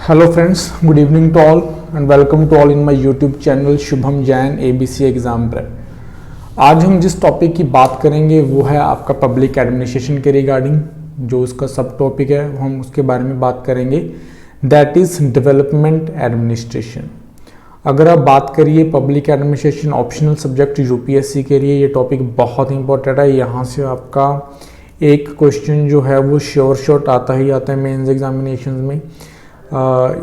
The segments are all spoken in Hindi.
Hello friends, good evening to all and welcome to all in my YouTube channel Shubham Jain ABC exam prep. आज हम जिस टॉपिक की बात करेंगे वो है आपका पब्लिक एडमिनिस्ट्रेशन के रिगार्डिंग। जो उसका सब टॉपिक है हम उसके बारे में बात करेंगे, दैट इज़ डेवलपमेंट एडमिनिस्ट्रेशन। अगर आप बात करिए public administration optional subject UPSC के लिए, ये टॉपिक बहुत इंपॉर्टेंट है। यहाँ से आपका एक क्वेश्चन जो है वो श्योर शॉट आता ही आता है मेंस एग्जामिनेशन में।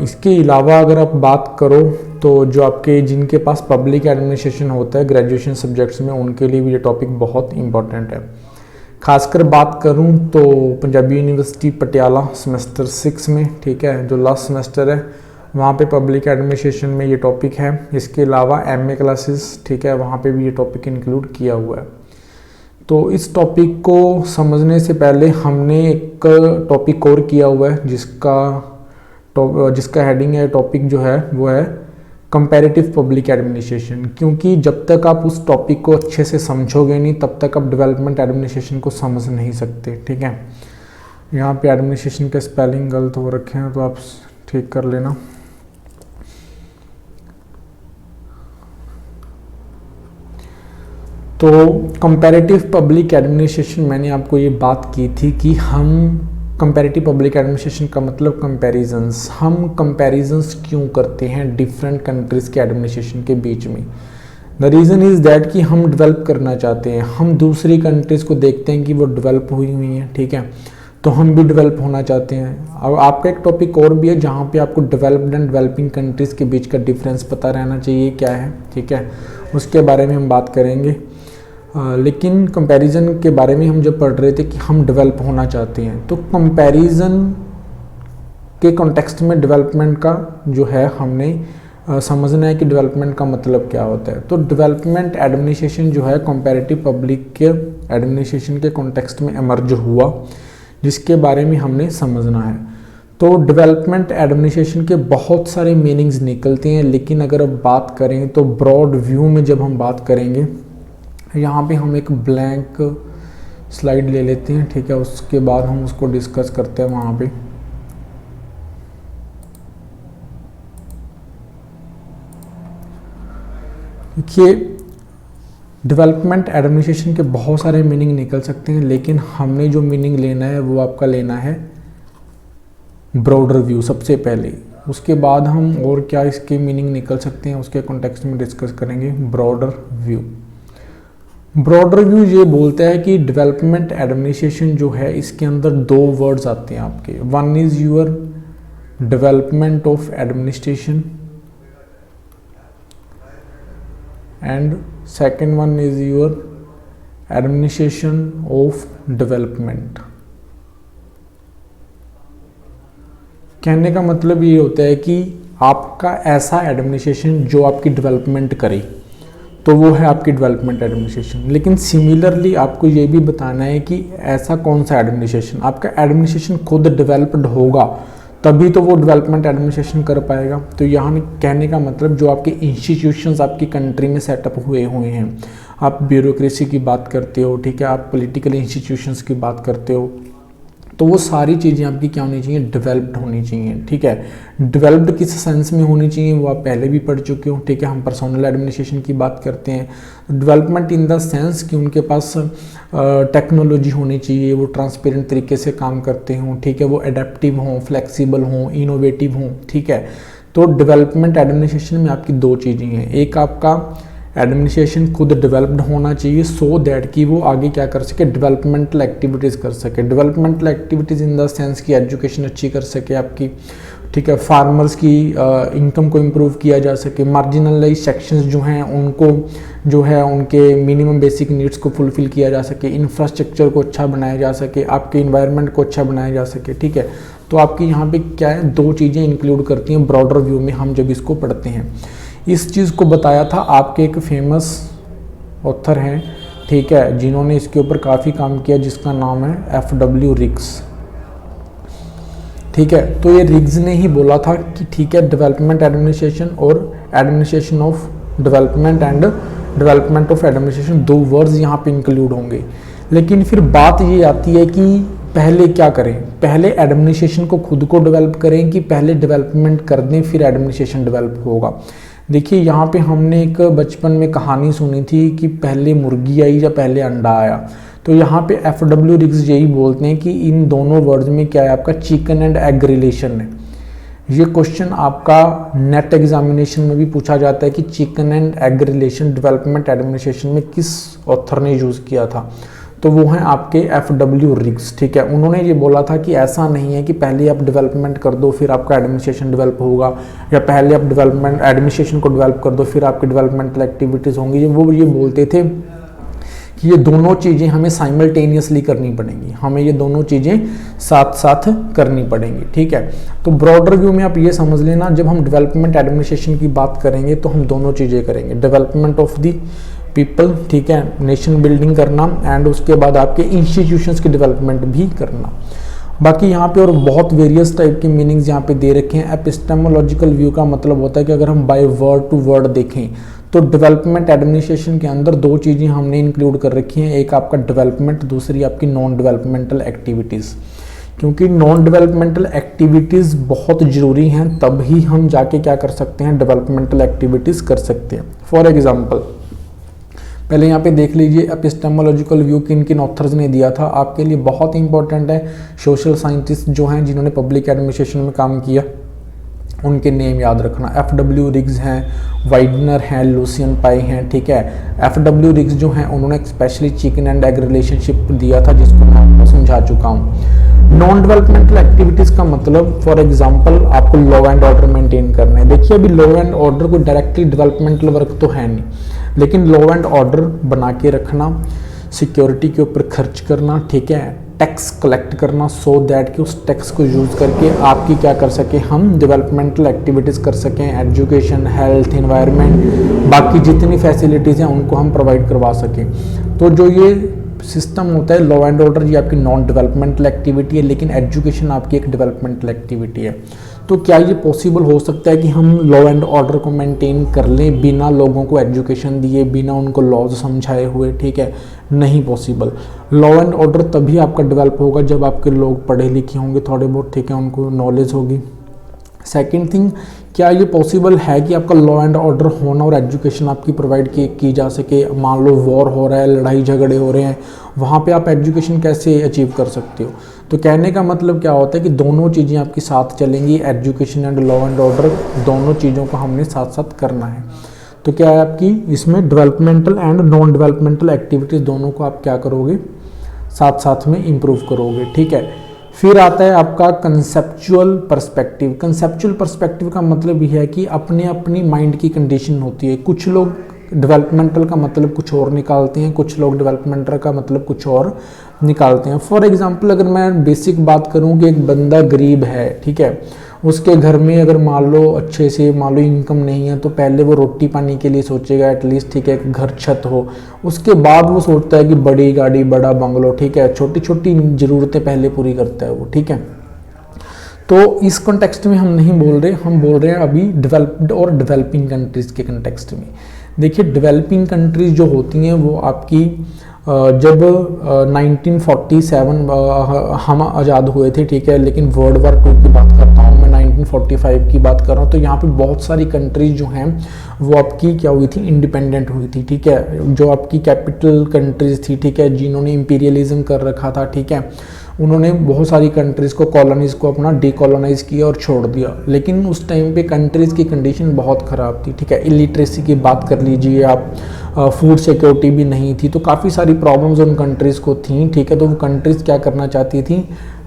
इसके अलावा अगर आप बात करो तो जो आपके जिनके पास पब्लिक एडमिनिस्ट्रेशन होता है ग्रेजुएशन सब्जेक्ट्स में, उनके लिए भी ये टॉपिक बहुत इंपॉर्टेंट है। खासकर बात करूं तो पंजाबी यूनिवर्सिटी पटियाला सेमेस्टर 6 में, ठीक है, जो लास्ट सेमेस्टर है वहाँ पे पब्लिक एडमिनिस्ट्रेशन में ये टॉपिक है। इसके अलावा एमए क्लासेस, ठीक है, वहाँ पे भी ये टॉपिक इंक्लूड किया हुआ है। तो इस टॉपिक को समझने से पहले हमने एक टॉपिक और किया हुआ है जिसका हेडिंग है, टॉपिक जो है वो है कंपैरेटिव पब्लिक एडमिनिस्ट्रेशन। क्योंकि जब तक आप उस टॉपिक को अच्छे से समझोगे नहीं तब तक आप डेवलपमेंट एडमिनिस्ट्रेशन को समझ नहीं सकते, ठीक है। यहाँ पे एडमिनिस्ट्रेशन के स्पेलिंग गलत हो रखे हैं तो आप ठीक कर लेना। तो कंपैरेटिव पब्लिक एडमिनिस्ट्रेशन, मैंने आपको ये बात की थी कि हम कंपैरेटिव पब्लिक एडमिनिस्ट्रेशन का मतलब कंपैरिजंस। हम कंपैरिजंस क्यों करते हैं डिफरेंट कंट्रीज़ के एडमिनिस्ट्रेशन के बीच में? द रीज़न इज़ दैट कि हम डेवलप करना चाहते हैं। हम दूसरी कंट्रीज़ को देखते हैं कि वो डेवलप हुई हैं, ठीक है, तो हम भी डेवलप होना चाहते हैं। अब आपका एक टॉपिक और भी है जहाँ पे आपको डेवलप्ड एंड डेवलपिंग कंट्रीज़ के बीच का डिफरेंस पता रहना चाहिए क्या है, ठीक है, उसके बारे में हम बात करेंगे। लेकिन कंपैरिजन के बारे में हम जब पढ़ रहे थे कि हम डेवलप होना चाहते हैं, तो कंपैरिजन के कॉन्टेक्स्ट में डेवलपमेंट का जो है हमने समझना है कि डेवलपमेंट का मतलब क्या होता है। तो डेवलपमेंट एडमिनिस्ट्रेशन जो है कंपैरेटिव पब्लिक के एडमिनिस्ट्रेशन के कॉन्टेक्स्ट में इमर्ज हुआ, जिसके बारे में हमने समझना है। तो डेवलपमेंट एडमिनिस्ट्रेशन के बहुत सारे मीनिंग्स निकलते हैं, लेकिन अगर अब बात करें तो ब्रॉड व्यू में जब हम बात करेंगे, यहाँ पे हम एक ब्लैंक स्लाइड ले लेते हैं, ठीक है, उसके बाद हम उसको डिस्कस करते हैं वहाँ पे। देखिए, डेवलपमेंट एडमिनिस्ट्रेशन के बहुत सारे मीनिंग निकल सकते हैं, लेकिन हमने जो मीनिंग लेना है वो आपका लेना है ब्रॉडर व्यू सबसे पहले। उसके बाद हम और क्या इसके मीनिंग निकल सकते हैं उसके कॉन्टेक्स्ट में डिस्कस करेंगे। ब्रॉडर व्यू, ब्रॉडर व्यू ये बोलता है कि डेवलपमेंट एडमिनिस्ट्रेशन जो है इसके अंदर दो वर्ड्स आते हैं आपके। One is your development of administration and second one is your administration of development. कहने का मतलब ये होता है कि आपका ऐसा एडमिनिस्ट्रेशन जो आपकी डेवलपमेंट करे, तो वो है आपकी डेवलपमेंट एडमिनिस्ट्रेशन। लेकिन सिमिलरली आपको ये भी बताना है कि ऐसा कौन सा एडमिनिस्ट्रेशन, आपका एडमिनिस्ट्रेशन खुद डेवलप्ड होगा तभी तो वो डेवलपमेंट एडमिनिस्ट्रेशन कर पाएगा। तो यहाँ कहने का मतलब जो आपके इंस्टीट्यूशंस आपकी कंट्री में सेटअप हुए हैं, आप ब्यूरोक्रेसी की बात करते हो, ठीक है, आप पॉलिटिकल इंस्टीट्यूशंस की बात करते हो, तो वो सारी चीज़ें आपकी क्या होनी चाहिए, डेवलप्ड होनी चाहिए, ठीक है। डेवलप्ड किस सेंस में होनी चाहिए वो आप पहले भी पढ़ चुके हो, ठीक है। हम पर्सनल एडमिनिस्ट्रेशन की बात करते हैं, डेवलपमेंट इन द सेंस कि उनके पास टेक्नोलॉजी होनी चाहिए, वो ट्रांसपेरेंट तरीके से काम करते हों, ठीक है, वो एडेप्टिव हों, फ्लेक्सिबल हों, इनोवेटिव हों, ठीक है। तो डेवलपमेंट एडमिनिस्ट्रेशन में आपकी दो चीज़ें हैं, एक आपका एडमिनिस्ट्रेशन खुद डेवलप्ड होना चाहिए सो दैट कि वो आगे क्या कर सके, डेवलपमेंटल एक्टिविटीज़ कर सके। Developmental activities in the sense की एजुकेशन अच्छी कर सके आपकी, ठीक है, फार्मर्स की इनकम को इम्प्रूव किया जा सके, मार्जिनलाइज सेक्शंस जो हैं उनको जो है उनके मिनिमम बेसिक नीड्स को फुलफिल किया जा सके, इंफ्रास्ट्रक्चर को अच्छा बनाया जा सके, आपके इन्वायरमेंट को अच्छा बनाया जा सके, ठीक है। तो आपकी यहाँ पे क्या है, दो चीज़ें इंक्लूड करती हैं ब्रॉडर व्यू में हम जब इसको पढ़ते हैं। इस चीज़ को बताया था आपके एक फेमस ऑथर हैं, ठीक है, जिन्होंने इसके ऊपर काफ़ी काम किया, जिसका नाम है FW रिग्स, ठीक है। तो ये रिग्स ने ही बोला था कि ठीक है, डेवलपमेंट एडमिनिस्ट्रेशन और administration of development and development of administration, दो वर्ड्स यहाँ पे इंक्लूड होंगे। लेकिन फिर बात ये आती है कि पहले क्या करें, पहले एडमिनिस्ट्रेशन को खुद को डेवलप करें कि पहले डेवलपमेंट कर दें फिर एडमिनिस्ट्रेशन डेवलप होगा। देखिए यहाँ पे हमने एक बचपन में कहानी सुनी थी कि पहले मुर्गी आई या पहले अंडा आया। तो यहाँ पे FW रिग्स यही बोलते हैं कि इन दोनों वर्ड्स में क्या है, आपका चिकन एंड एग रिलेशन है। ये क्वेश्चन आपका नेट एग्जामिनेशन में भी पूछा जाता है कि chicken and egg relation development administration में किस ऑथर ने यूज़ किया था। तो वो हैं आपके FW रिग्स, ठीक है। उन्होंने ये बोला था कि ऐसा नहीं है कि पहले आप डेवलपमेंट कर दो फिर आपका एडमिनिस्ट्रेशन डेवलप होगा, या पहले आप डेवलपमेंट एडमिनिस्ट्रेशन को डेवलप कर दो फिर आपकी डेवलपमेंटल एक्टिविटीज़ होंगी। वो ये बोलते थे कि ये दोनों चीज़ें हमें साइमल्टेनियसली करनी पड़ेंगी, हमें ये दोनों चीज़ें साथ साथ करनी पड़ेंगी, ठीक है। तो ब्रॉडर व्यू में आप ये समझ लेना, जब हम डेवलपमेंट एडमिनिस्ट्रेशन की बात करेंगे तो हम दोनों चीज़ें करेंगे, डेवलपमेंट ऑफ दी पीपल, ठीक है, नेशन बिल्डिंग करना, एंड उसके बाद आपके इंस्टीट्यूशंस की डेवलपमेंट भी करना। बाकी यहाँ पे और बहुत वेरियस टाइप के मीनिंग्स यहाँ पे दे रखे हैं। एपिस्टेमोलॉजिकल व्यू का मतलब होता है कि अगर हम बाय वर्ड टू वर्ड देखें तो डेवलपमेंट एडमिनिस्ट्रेशन के अंदर दो चीज़ें हमने इंक्लूड कर रखी हैं, एक आपका डेवलपमेंट, दूसरी आपकी नॉन डेवलपमेंटल एक्टिविटीज़। क्योंकि नॉन डेवलपमेंटल एक्टिविटीज़ बहुत ज़रूरी हैं, तब ही हम जाके क्या कर सकते हैं, डेवलपमेंटल एक्टिविटीज़ कर सकते हैं। फॉर एग्जाम्पल पहले यहाँ पे देख लीजिए एपिस्टेमोलॉजिकल व्यू किन किन ऑथर्स ने दिया था, आपके लिए बहुत इंपॉर्टेंट है। सोशल साइंटिस्ट जो हैं जिन्होंने पब्लिक एडमिनिस्ट्रेशन में काम किया उनके नेम याद रखना। FW रिग्स हैं, वाइडनर हैं, लूसियन पाई हैं, ठीक है। FW रिग्स जो हैं उन्होंने specially chicken and egg relationship दिया था जिसको मैं आपको समझा चुका हूँ। नॉन डेवलपमेंटल एक्टिविटीज़ का मतलब फॉर एग्जांपल आपको लॉ एंड ऑर्डर मेंटेन करना है। देखिए अभी लॉ एंड ऑर्डर कोई डायरेक्टली डेवलपमेंटल वर्क तो है नहीं, लेकिन लॉ एंड ऑर्डर बना के रखना, सिक्योरिटी के ऊपर खर्च करना, ठीक है, टैक्स कलेक्ट करना सो दैट कि उस टैक्स को यूज़ करके आपकी क्या कर सके, हम डेवलपमेंटल एक्टिविटीज़ कर सकें, एजुकेशन, हेल्थ, एनवायरनमेंट, बाकी जितनी फैसिलिटीज़ हैं उनको हम प्रोवाइड करवा सकें। तो जो ये सिस्टम होता है लॉ एंड ऑर्डर, ये आपकी नॉन डेवलपमेंटल एक्टिविटी है, लेकिन एजुकेशन आपकी एक डेवलपमेंटल एक्टिविटी है। तो क्या ये पॉसिबल हो सकता है कि हम लॉ एंड ऑर्डर को मेंटेन कर लें बिना लोगों को एजुकेशन दिए, बिना उनको लॉज समझाए हुए, ठीक है, नहीं पॉसिबल। लॉ एंड ऑर्डर तभी आपका डेवलप होगा जब आपके लोग पढ़े लिखे होंगे थोड़े बहुत, ठीक है, उनको नॉलेज होगी। सेकेंड थिंग, क्या ये पॉसिबल है कि आपका लॉ एंड ऑर्डर होना और एजुकेशन आपकी प्रोवाइड की जा सके। मान लो वॉर हो रहा है, लड़ाई झगड़े हो रहे हैं, वहाँ पे आप एजुकेशन कैसे अचीव कर सकते हो। तो कहने का मतलब क्या होता है कि दोनों चीज़ें आपकी साथ चलेंगी, education and law and order, दोनों चीज़ों को हमने साथ साथ करना है। तो क्या है आपकी इसमें developmental and non developmental activities दोनों को आप क्या करोगे, साथ साथ में इम्प्रूव करोगे, ठीक है। फिर आता है आपका कंसेप्चुअल पर्सपेक्टिव। कंसेप्चुअल पर्सपेक्टिव का मतलब यह है कि अपने अपनी माइंड की कंडीशन होती है। कुछ लोग डेवलपमेंटल का मतलब कुछ और निकालते हैं, कुछ लोग डेवलपमेंटल का मतलब कुछ और निकालते हैं। फॉर एग्जांपल अगर मैं बेसिक बात करूं कि एक बंदा गरीब है, ठीक है, उसके घर में अगर मान लो अच्छे से मान लो इनकम नहीं है, तो पहले वो रोटी पानी के लिए सोचेगा एटलीस्ट, ठीक है, घर छत हो, उसके बाद वो सोचता है कि बड़ी गाड़ी, बड़ा बंगलो, ठीक है, छोटी छोटी ज़रूरतें पहले पूरी करता है वो, ठीक है। तो इस कॉन्टेक्स्ट में हम नहीं बोल रहे, हम बोल रहे हैं अभी डेवलप्ड और डेवलपिंग कंट्रीज़ के कॉन्टेक्स्ट में। देखिए डेवलपिंग कंट्रीज़ जो होती हैं वो आपकी जब 1947 हम आज़ाद हुए थे, ठीक है, लेकिन वर्ल्ड वार 2 की बात करता हूँ मैं, 1945 की बात कर रहा हूँ, तो यहाँ पे बहुत सारी कंट्रीज जो हैं वो आपकी क्या हुई थी, इंडिपेंडेंट हुई थी, ठीक है। जो आपकी कैपिटल कंट्रीज थी, ठीक है, जिन्होंने इंपीरियलिज्म कर रखा था, ठीक है, उन्होंने बहुत सारी कंट्रीज़ को, कॉलोनीज़ को अपना डीकॉलोनाइज़ किया और छोड़ दिया। लेकिन उस टाइम पे कंट्रीज़ की कंडीशन बहुत ख़राब थी, ठीक है। इलिटरेसी की बात कर लीजिए आप, फूड सिक्योरिटी भी नहीं थी, तो काफ़ी सारी प्रॉब्लम्स उन कंट्रीज़ को थी, ठीक है। तो वो कंट्रीज़ क्या करना चाहती थी,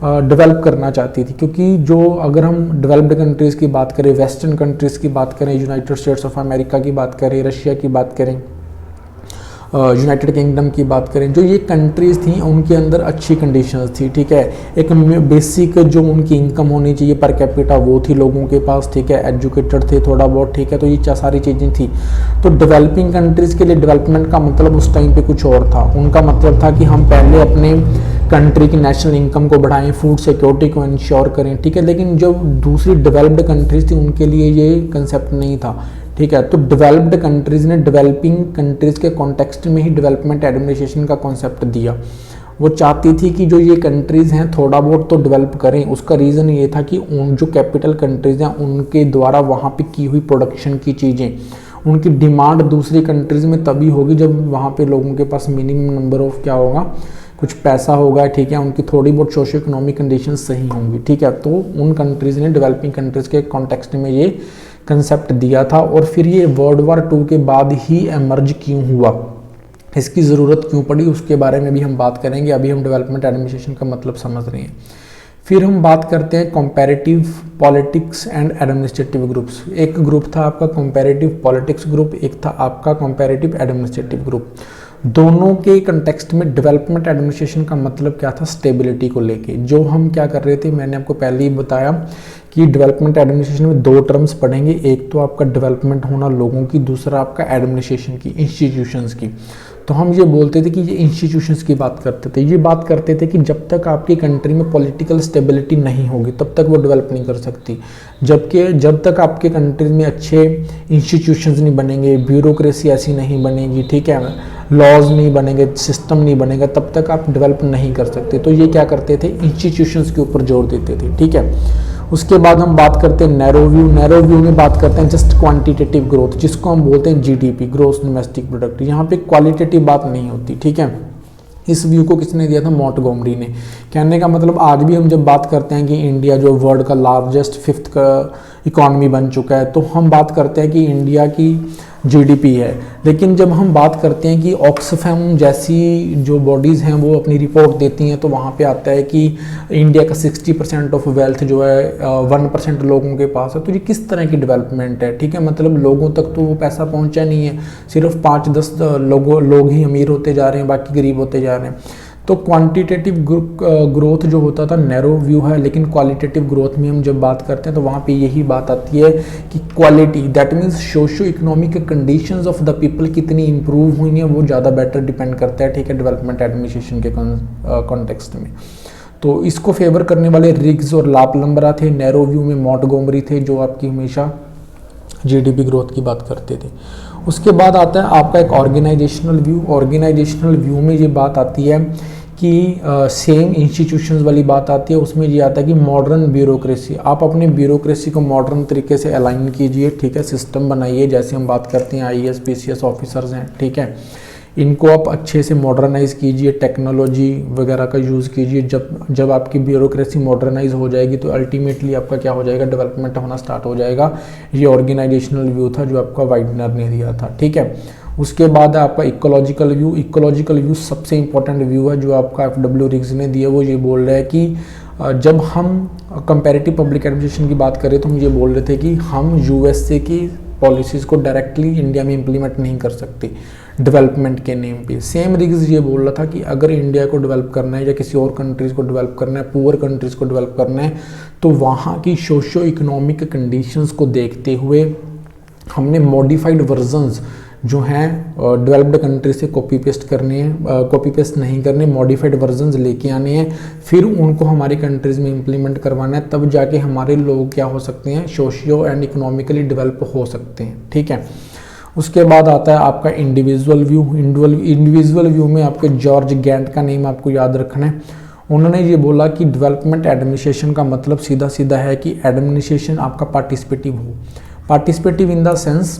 डेवलप करना चाहती थी। क्योंकि जो अगर हम डेवलप्ड कंट्रीज़ की बात करें, वेस्टर्न कंट्रीज़ की बात करें, यूनाइटेड स्टेट्स ऑफ अमेरिका की बात करें, रशिया की बात करें, यूनाइटेड किंगडम की बात करें, जो ये कंट्रीज़ थी उनके अंदर अच्छी कंडीशंस थी, ठीक है। एक बेसिक जो उनकी इनकम होनी चाहिए पर कैपिटा वो थी लोगों के पास, ठीक है, एजुकेटेड थे थोड़ा बहुत, ठीक है। तो ये सारी चीज़ें थी। तो डेवलपिंग कंट्रीज़ के लिए डेवलपमेंट का मतलब उस टाइम पे कुछ और था। उनका मतलब था कि हम पहले अपने कंट्री की नेशनल इनकम को बढ़ाएं, फूड सिक्योरिटी को इंश्योर करें, ठीक है। लेकिन जो दूसरी डेवलप्ड कंट्रीज़ थी उनके लिए ये कंसेप्ट नहीं था, ठीक है। तो डेवलप्ड कंट्रीज़ ने डेवलपिंग कंट्रीज़ के कॉन्टेक्स्ट में ही डेवलपमेंट एडमिनिस्ट्रेशन का कॉन्सेप्ट दिया। वो चाहती थी कि जो ये कंट्रीज़ हैं थोड़ा बहुत तो डेवलप करें। उसका रीज़न ये था कि उन जो कैपिटल कंट्रीज़ हैं उनके द्वारा वहाँ पे की हुई प्रोडक्शन की चीज़ें, उनकी डिमांड दूसरी कंट्रीज़ में तभी होगी जब वहाँ पे लोगों के पास मिनिमम नंबर ऑफ क्या होगा, कुछ पैसा होगा, ठीक है, उनकी थोड़ी बहुत सोशो इकोनॉमिक कंडीशन सही होंगी, ठीक है। तो उन कंट्रीज़ ने डेवलपिंग कंट्रीज़ के कॉन्टेक्स्ट में ये कंसेप्ट दिया था। और फिर ये वर्ल्ड वार 2 के बाद ही एमर्ज क्यों हुआ, इसकी ज़रूरत क्यों पड़ी, उसके बारे में भी हम बात करेंगे। अभी हम डेवलपमेंट एडमिनिस्ट्रेशन का मतलब समझ रहे हैं। फिर हम बात करते हैं comparative politics and administrative groups. एक ग्रुप था आपका कंपैरेटिव पॉलिटिक्स ग्रुप, एक था आपका कंपैरेटिव एडमिनिस्ट्रेटिव ग्रुप। दोनों के कंटेक्स्ट में डेवलपमेंट एडमिनिस्ट्रेशन का मतलब क्या था, स्टेबिलिटी को लेके। जो हम क्या कर रहे थे, मैंने आपको पहले ही बताया कि डेवलपमेंट एडमिनिस्ट्रेशन में 2 टर्म्स पढ़ेंगे, एक तो आपका डेवलपमेंट होना लोगों की, दूसरा आपका एडमिनिस्ट्रेशन की, इंस्टीट्यूशंस की। तो हम ये बोलते थे कि ये इंस्टीट्यूशंस की बात करते थे, ये बात करते थे कि जब तक आपकी कंट्री में पॉलिटिकल स्टेबिलिटी नहीं होगी तब तक वो डेवलप नहीं कर सकती। जबकि जब तक आपके कंट्री में अच्छे इंस्टीट्यूशंस नहीं बनेंगे, ब्यूरोक्रेसी ऐसी नहीं बनेगी, ठीक है, लॉज नहीं बनेंगे, सिस्टम नहीं बनेगा, तब तक आप डेवलप नहीं कर सकते। तो ये क्या करते थे, इंस्टीट्यूशंस के ऊपर जोर देते थे, ठीक है। उसके बाद हम बात करते हैं नैरो व्यू। नैरो व्यू में बात करते हैं जस्ट क्वांटिटेटिव ग्रोथ, जिसको हम बोलते हैं जीडीपी, ग्रोस डोमेस्टिक प्रोडक्ट। यहाँ पे क्वालिटेटिव बात नहीं होती, ठीक है। इस व्यू को किसने दिया था, मॉन्टगोमरी ने। कहने का मतलब आज भी हम जब बात करते हैं कि इंडिया जो वर्ल्ड का लार्जेस्ट 5th का इकॉनमी बन चुका है, तो हम बात करते हैं कि इंडिया की जीडीपी है। लेकिन जब हम बात करते हैं कि ऑक्सफैम जैसी जो बॉडीज़ हैं वो अपनी रिपोर्ट देती हैं, तो वहाँ पे आता है कि इंडिया का 60% ऑफ वेल्थ जो है 1% लोगों के पास है। तो ये किस तरह की डेवलपमेंट है, ठीक है। मतलब लोगों तक तो वो पैसा पहुँचा नहीं है, सिर्फ 5-10 लोग ही अमीर होते जा रहे हैं, बाकी गरीब होते जा रहे हैं। तो क्वांटिटेटिव ग्रोथ जो होता था नैरो व्यू है, लेकिन क्वालिटेटिव ग्रोथ में हम जब बात करते हैं तो वहाँ पे यही बात आती है कि quality, that means socio economic conditions of the people कितनी इंप्रूव हुई हैं, वो ज़्यादा बेटर डिपेंड करता है, ठीक है, डेवलपमेंट एडमिनिस्ट्रेशन के कॉन्टेक्स्ट में। तो इसको फेवर करने वाले रिग्स और लापलम्बरा थे, नैरो व्यू में मॉन्टगोमरी थे, जो आपकी हमेशा जीडीपी ग्रोथ की बात करते थे। उसके बाद आता है आपका एक ऑर्गेनाइजेशनल व्यू। ऑर्गेनाइजेशनल व्यू में ये बात आती है कि सेम इंस्टीट्यूशंस वाली बात आती है। उसमें ये आता है कि मॉडर्न ब्यूरोक्रेसी, आप अपने ब्यूरोक्रेसी को मॉडर्न तरीके से अलाइन कीजिए, ठीक है, सिस्टम बनाइए। जैसे हम बात करते हैं आईएएस पीसीएस ऑफिसर्स हैं, ठीक है, इनको आप अच्छे से मॉडर्नाइज़ कीजिए, टेक्नोलॉजी वगैरह का यूज़ कीजिए। जब आपकी ब्यूरोक्रेसी मॉडर्नाइज हो जाएगी तो अल्टीमेटली आपका क्या हो जाएगा, डेवलपमेंट होना स्टार्ट हो जाएगा। ये ऑर्गेनाइजेशनल व्यू था जो आपका वाइडनर ने दिया था, ठीक है। उसके बाद है आपका इकोलॉजिकल व्यू। इकोलॉजिकल व्यू सबसे इंपॉर्टेंट व्यू है जो आपका FW रिग्स ने दिया। वो ये बोल रहा है कि जब हम कंपैरेटिव पब्लिक एडमिनिस्ट्रेशन की बात करें तो हम ये बोल रहे थे कि हम यूएसए की पॉलिसीज़ को डायरेक्टली इंडिया में इम्प्लीमेंट नहीं कर सकते डेवलपमेंट के नेम पे। सेम रिग्स ये बोल रहा था कि अगर इंडिया को डेवलप करना है या किसी और कंट्रीज़ को डेवलप करना है, पुअर कंट्रीज़ को डेवलप करना है, तो वहाँ की सोशो इकोनॉमिक कंडीशंस को देखते हुए हमने मॉडिफाइड वर्जन्स जो हैं डेवलप्ड कंट्री से कॉपी पेस्ट करने हैं, कॉपी पेस्ट नहीं करने, मॉडिफाइड वर्जन्स लेके आने हैं, फिर उनको हमारी कंट्रीज़ में इम्प्लीमेंट करवाना है, तब जाके हमारे लोग क्या हो सकते हैं, सोशियो एंड इकोनॉमिकली डेवलप हो सकते हैं, ठीक है। उसके बाद आता है आपका इंडिविजुअल व्यू। इंडिविजुअल व्यू में आपके जॉर्ज गैंट का नेम आपको याद रखना है। उन्होंने ये बोला कि डेवलपमेंट एडमिनिस्ट्रेशन का मतलब सीधा सीधा है कि एडमिनिस्ट्रेशन आपका पार्टिसिपेटिव हो। पार्टिसिपेटिव इन द सेंस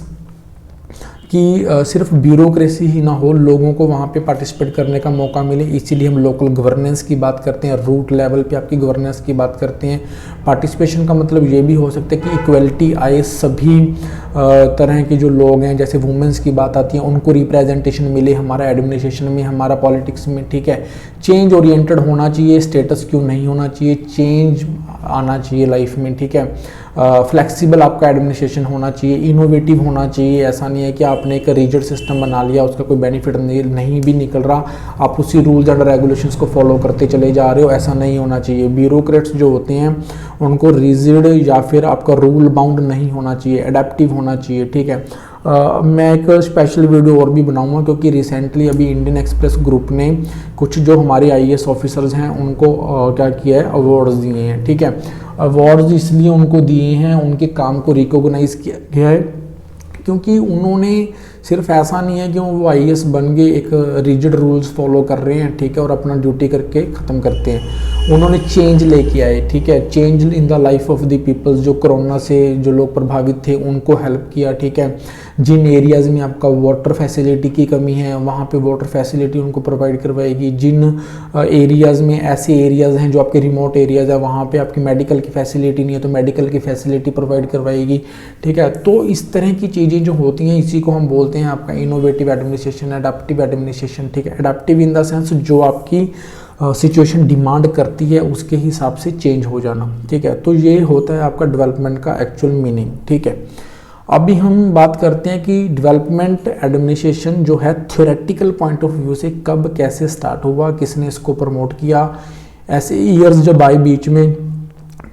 कि सिर्फ ब्यूरोक्रेसी ही ना हो, लोगों को वहाँ पे पार्टिसिपेट करने का मौका मिले। इसीलिए हम लोकल गवर्नेंस की बात करते हैं, रूट लेवल पे आपकी गवर्नेंस की बात करते हैं। पार्टिसिपेशन का मतलब ये भी हो सकता है कि इक्वलिटी आए, सभी तरह के जो लोग हैं, जैसे वुमेंस की बात आती है, उनको रिप्रेजेंटेशन मिले हमारा एडमिनिस्ट्रेशन में, हमारा पॉलिटिक्स में, ठीक है। चेंज ओरिएंटेड होना चाहिए, स्टेटस क्यों नहीं होना चाहिए, चेंज आना चाहिए लाइफ में, ठीक है। फ्लेक्सिबल आपका एडमिनिस्ट्रेशन होना चाहिए, इनोवेटिव होना चाहिए। ऐसा नहीं है कि आपने एक रिजिड सिस्टम बना लिया, उसका कोई बेनिफिट नहीं भी निकल रहा, आप उसी रूल्स एंड रेगुलेशंस को फॉलो करते चले जा रहे हो, ऐसा नहीं होना चाहिए। ब्यूरोक्रेट्स जो होते हैं उनको रिजिड या फिर आपका रूल बाउंड नहीं होना चाहिए, एडेप्टिव होना चाहिए, ठीक है। मैं एक स्पेशल वीडियो और भी बनाऊंगा क्योंकि रिसेंटली अभी इंडियन एक्सप्रेस ग्रुप ने कुछ जो हमारे आईएएस ऑफिसर्स हैं उनको क्या किया है, अवार्ड्स दिए हैं, ठीक है। अवार्ड्स इसलिए उनको दिए हैं, उनके काम को रिकॉग्नाइज किया गया है क्योंकि उन्होंने सिर्फ ऐसा नहीं है कि वो आईएएस बन गए एक रिजिड रूल्स फॉलो कर रहे हैं, ठीक है, और अपना ड्यूटी करके ख़त्म करते हैं। उन्होंने चेंज लेके आए, ठीक है, change in the life of the peoples. जो कोरोना से जो लोग प्रभावित थे उनको हेल्प किया, ठीक है। जिन एरियाज़ में आपका वाटर फैसिलिटी की कमी है वहाँ पे वाटर फैसिलिटी उनको प्रोवाइड करवाएगी। जिन एरियाज़ में ऐसे एरियाज़ हैं जो आपके रिमोट एरियाज़ है वहाँ पे आपकी मेडिकल की फैसिलिटी नहीं है तो मेडिकल की फैसिलिटी प्रोवाइड करवाएगी, ठीक है। तो इस तरह की चीज़ें जो होती हैं इसी को हम बोलते हैं आपका इनोवेटिव एडमिनिस्ट्रेशन, एडाप्टिव एडमिनिस्ट्रेशन, ठीक है। एडाप्टिव इन द सेंस जो आपकी सिचुएशन डिमांड करती है उसके हिसाब से चेंज हो जाना, ठीक है। तो ये होता है आपका डेवलपमेंट का एक्चुअल मीनिंग, ठीक है। अभी हम बात करते हैं कि डेवलपमेंट एडमिनिस्ट्रेशन जो है थ्योरेटिकल पॉइंट ऑफ व्यू से कब कैसे स्टार्ट हुआ, किसने इसको प्रमोट किया। ऐसे ईयर्स जब आए बीच में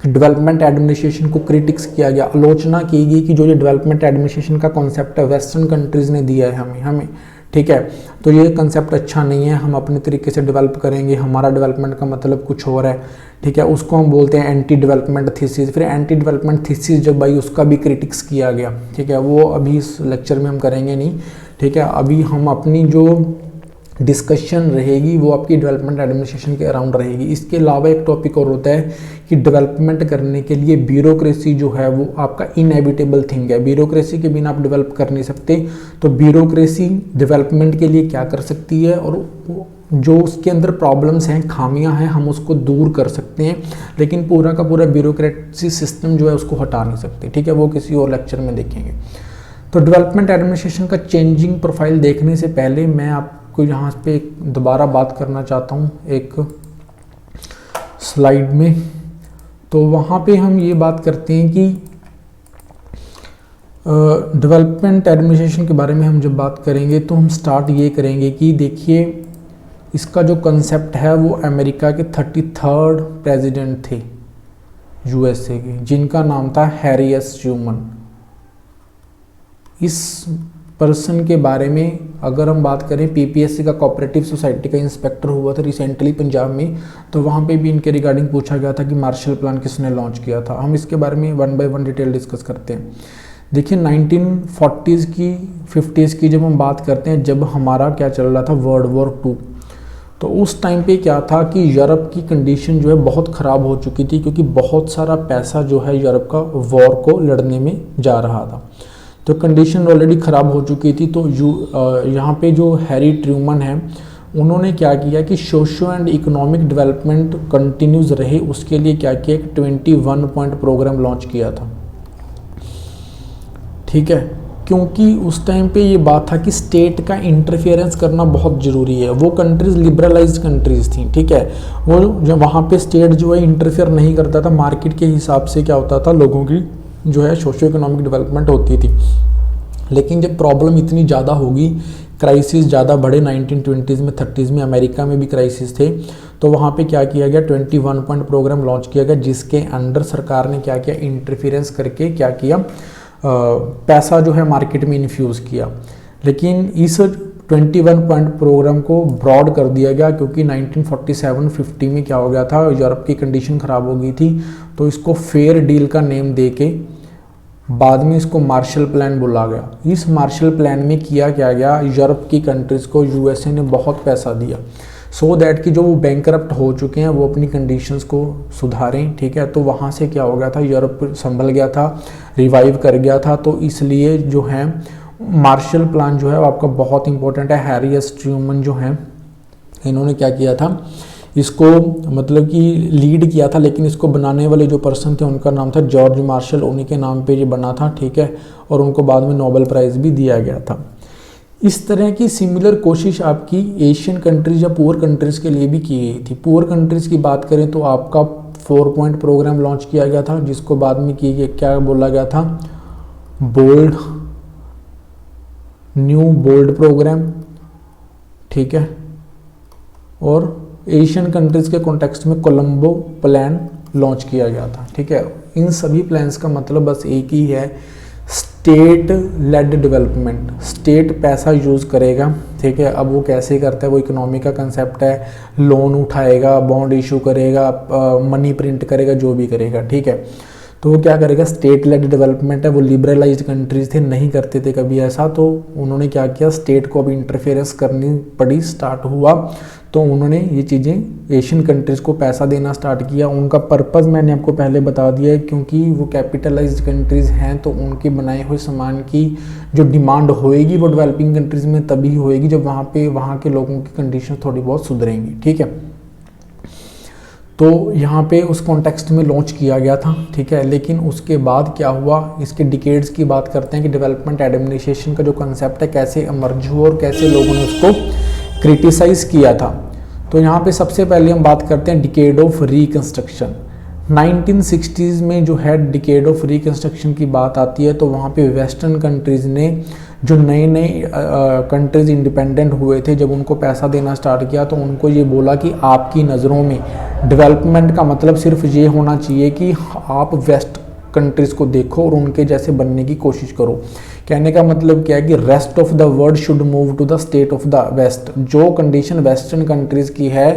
डेवलपमेंट एडमिनिस्ट्रेशन को क्रिटिक्स किया गया, आलोचना की गई कि जो ये डेवलपमेंट एडमिनिस्ट्रेशन का कॉन्सेप्ट है वेस्टर्न कंट्रीज़ ने दिया है हमें, ठीक है, तो ये कंसेप्ट अच्छा नहीं है, हम अपने तरीके से डेवलप करेंगे, हमारा डेवलपमेंट का मतलब कुछ और है, ठीक है। उसको हम बोलते हैं एंटी डेवलपमेंट थीसिस। फिर एंटी डेवलपमेंट थीसिस जब आई उसका भी क्रिटिक्स किया गया, ठीक है। वो अभी इस लेक्चर में हम करेंगे नहीं, ठीक है। अभी हम अपनी जो डिस्कशन रहेगी वो आपकी डेवलपमेंट एडमिनिस्ट्रेशन के अराउंड रहेगी। इसके अलावा एक टॉपिक और होता है कि डेवलपमेंट करने के लिए ब्यूरोक्रेसी जो है वो आपका इनएविटेबल थिंग है, ब्यूरोक्रेसी के बिना आप डेवलप कर नहीं सकते। तो ब्यूरोक्रेसी डेवलपमेंट के लिए क्या कर सकती है और जो उसके अंदर प्रॉब्लम्स हैं, खामियां हैं, हम उसको दूर कर सकते हैं, लेकिन पूरा का पूरा ब्यूरोक्रेसी सिस्टम जो है उसको हटा नहीं सकते, ठीक है। वो किसी और लेक्चर में देखेंगे। तो डेवलपमेंट एडमिनिस्ट्रेशन का चेंजिंग प्रोफाइल देखने से पहले मैं आपको यहाँ पे दोबारा बात करना चाहता हूँ एक स्लाइड में। तो वहाँ पे हम ये बात करते हैं कि डेवलपमेंट एडमिनिस्ट्रेशन के बारे में हम जब बात करेंगे तो हम स्टार्ट ये करेंगे कि देखिए इसका जो कंसेप्ट है वो अमेरिका के 33rd प्रेसिडेंट थे यूएसए के, जिनका नाम था हैरी एस ट्रूमन। इस पर्सन के बारे में अगर हम बात करें, पीपीएससी का कोऑपरेटिव सोसाइटी का इंस्पेक्टर हुआ था रिसेंटली पंजाब में, तो वहाँ पे भी इनके रिगार्डिंग पूछा गया था कि मार्शल प्लान किसने लॉन्च किया था। हम इसके बारे में one by one detail discuss करते हैं। देखिए 1940s की 50s की जब हम बात करते हैं, जब हमारा क्या चल रहा था वर्ल्ड वॉर 2, तो उस टाइम पे क्या था कि यूरोप की कंडीशन जो है बहुत ख़राब हो चुकी थी, क्योंकि बहुत सारा पैसा जो है यूरोप का वॉर को लड़ने में जा रहा था। तो कंडीशन ऑलरेडी ख़राब हो चुकी थी। तो यहाँ पे जो हैरी ट्रूमन है उन्होंने क्या किया कि socio and economic development continues रहे, उसके लिए क्या किया, एक 21 पॉइंट प्रोग्राम लॉन्च किया था, ठीक है। क्योंकि उस टाइम पे ये बात था कि स्टेट का इंटरफेरेंस करना बहुत ज़रूरी है। वो कंट्रीज़ लिबरलाइज्ड कंट्रीज़ थी, ठीक है। वो जब वहाँ पे स्टेट जो है इंटरफेयर नहीं करता था, मार्केट के हिसाब से क्या होता था, लोगों की जो है सोशो इकोनॉमिक डेवलपमेंट होती थी। लेकिन जब प्रॉब्लम इतनी ज़्यादा होगी, क्राइसिस ज़्यादा बढ़े, 1920s में 30s में अमेरिका में भी क्राइसिस थे, तो वहाँ पे क्या किया गया, 21 पॉइंट प्रोग्राम लॉन्च किया गया, जिसके अंडर सरकार ने क्या किया, इंटरफेरेंस करके क्या किया, पैसा जो है मार्केट में इन्फ्यूज़ किया। लेकिन इस 21 पॉइंट प्रोग्राम को ब्रॉड कर दिया गया, क्योंकि 1947-50 में क्या हो गया था, यूरोप की कंडीशन ख़राब हो गई थी। तो इसको फेयर डील का नेम दे के बाद में इसको मार्शल प्लान बोला गया। इस मार्शल प्लान में किया क्या गया, यूरोप की कंट्रीज़ को यूएसए ने बहुत पैसा दिया, सो दैट कि जो वो बैंकरप्ट हो चुके हैं वो अपनी कंडीशंस को सुधारें, ठीक है। तो वहाँ से क्या हो गया था, यूरोप संभल गया था, रिवाइव कर गया था। तो इसलिए जो है मार्शल प्लान जो है वो आपका बहुत इंपॉर्टेंट है। हैरी एस ट्रूमन जो है इन्होंने क्या किया था, इसको मतलब कि लीड किया था, लेकिन इसको बनाने वाले जो पर्सन थे उनका नाम था जॉर्ज मार्शल, उन्हीं के नाम पे ये बना था, ठीक है। और उनको बाद में नोबेल प्राइज़ भी दिया गया था। इस तरह की सिमिलर कोशिश आपकी एशियन कंट्रीज़ या पुअर कंट्रीज़ के लिए भी की गई थी। पुअर कंट्रीज़ की बात करें तो आपका 4 पॉइंट प्रोग्राम लॉन्च किया गया था, जिसको बाद में क्या बोला गया था, बोल्ड, न्यू बोल्ड प्रोग्राम, ठीक है। और एशियन कंट्रीज़ के कॉन्टेक्स्ट में कोलंबो प्लान लॉन्च किया गया था, ठीक है। इन सभी प्लान्स का मतलब बस एक ही है, स्टेट लेड डेवलपमेंट। स्टेट पैसा यूज़ करेगा, ठीक है। अब वो कैसे करता है, वो इकोनॉमी का कंसेप्ट है, लोन उठाएगा, बॉन्ड इशू करेगा, मनी प्रिंट करेगा, जो भी करेगा, ठीक है। तो वो क्या करेगा, स्टेट लेड डेवलपमेंट है, वो लिबरलाइज्ड कंट्रीज थे, नहीं करते थे कभी ऐसा, तो उन्होंने क्या किया, स्टेट को अब इंटरफेरेंस करनी पड़ी, स्टार्ट हुआ, तो उन्होंने ये चीज़ें एशियन कंट्रीज़ को पैसा देना स्टार्ट किया। उनका पर्पज़ मैंने आपको पहले बता दिया है, क्योंकि वो कैपिटलाइज्ड कंट्रीज़ हैं, तो उनके बनाए हुए सामान की जो डिमांड होएगी वो डेवलपिंग कंट्रीज़ में तभी होएगी जब वहाँ के लोगों की कंडीशन थोड़ी बहुत सुधरेंगी, ठीक है। तो यहाँ पे उस कॉन्टेक्स्ट में लॉन्च किया गया था, ठीक है। लेकिन उसके बाद क्या हुआ, इसके डिकेड्स की बात करते हैं कि डेवलपमेंट एडमिनिस्ट्रेशन का जो कंसेप्ट है कैसे इमर्ज हुआ और कैसे लोगों ने उसको क्रिटिसाइज़ किया था। तो यहाँ पे सबसे पहले हम बात करते हैं डिकेड ऑफ रिकंस्ट्रक्शन। 1960s में जो है डिकेड ऑफ रिकंस्ट्रक्शन की बात आती है, तो वहाँ पे वेस्टर्न कंट्रीज़ ने जो नए नए कंट्रीज़ इंडिपेंडेंट हुए थे, जब उनको पैसा देना स्टार्ट किया तो उनको ये बोला कि आपकी नज़रों में डेवलपमेंट का मतलब सिर्फ ये होना चाहिए कि आप वेस्ट कंट्रीज़ को देखो और उनके जैसे बनने की कोशिश करो। कहने का मतलब क्या है कि rest of the world should move to the state of the west. जो कंडीशन वेस्टर्न कंट्रीज़ की है,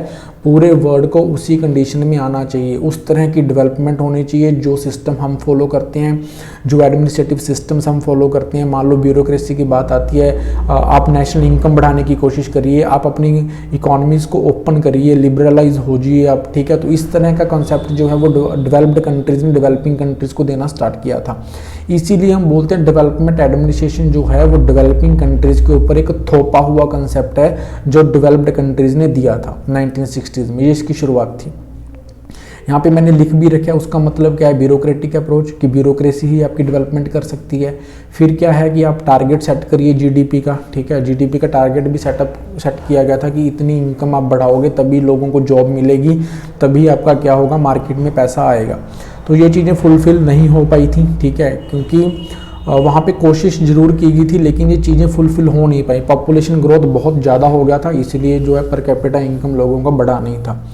पूरे वर्ल्ड को उसी कंडीशन में आना चाहिए, उस तरह की डेवलपमेंट होनी चाहिए। जो सिस्टम हम फॉलो करते हैं, जो एडमिनिस्ट्रेटिव सिस्टम्स हम फॉलो करते हैं, मान लो ब्यूरोक्रेसी की बात आती है, आप नेशनल इनकम बढ़ाने की कोशिश करिए, आप अपनी इकोनॉमीज़ को ओपन करिए, लिबरलाइज हो जाइए आप, ठीक है। तो इस तरह का कॉन्सेप्ट जो है वो डेवलप्ड कंट्रीज़ ने डेवलपिंग कंट्रीज़ को देना स्टार्ट किया था। इसीलिए हम बोलते हैं डेवलपमेंट एडमिनिस्ट्रेशन जो है वो डेवलपिंग कंट्रीज़ के ऊपर एक थोपा हुआ कंसेप्ट है जो डेवलप्ड कंट्रीज़ ने दिया था 1960s में, ये इसकी शुरुआत थी। यहाँ पे मैंने लिख भी रखा है, उसका मतलब क्या है, ब्यूरोक्रेटिक अप्रोच, कि ब्यूरोक्रेसी ही आपकी डेवलपमेंट कर सकती है। फिर क्या है कि आप टारगेट सेट करिए जीडीपी का, ठीक है। जीडीपी का टारगेट भी सेट किया गया था कि इतनी इनकम आप बढ़ाओगे तभी लोगों को जॉब मिलेगी, तभी आपका क्या होगा, मार्केट में पैसा आएगा। तो ये चीज़ें फुलफ़िल नहीं हो पाई थी, ठीक है, क्योंकि वहाँ पे कोशिश ज़रूर की गई थी लेकिन ये चीज़ें फुलफ़िल हो नहीं पाई। पॉपुलेशन ग्रोथ बहुत ज़्यादा हो गया था, इसलिए जो है पर कैपिटा इनकम लोगों का बढ़ा नहीं था।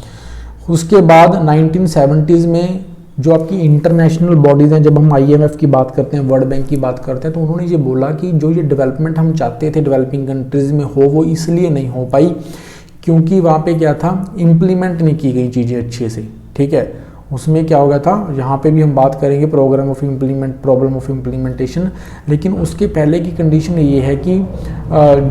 उसके बाद 1970s में जो आपकी इंटरनेशनल बॉडीज़ हैं, जब हम IMF की बात करते हैं, वर्ल्ड बैंक की बात करते हैं, तो उन्होंने ये बोला कि जो ये डेवलपमेंट हम चाहते थे डेवलपिंग कंट्रीज़ में हो, वो इसलिए नहीं हो पाई क्योंकि वहाँ पे क्या था, इम्प्लीमेंट नहीं की गई चीज़ें अच्छे से, ठीक है। उसमें क्या हो गया था, यहाँ पे भी हम बात करेंगे प्रॉब्लम ऑफ इम्प्लीमेंटेशन। लेकिन उसके पहले की कंडीशन ये है कि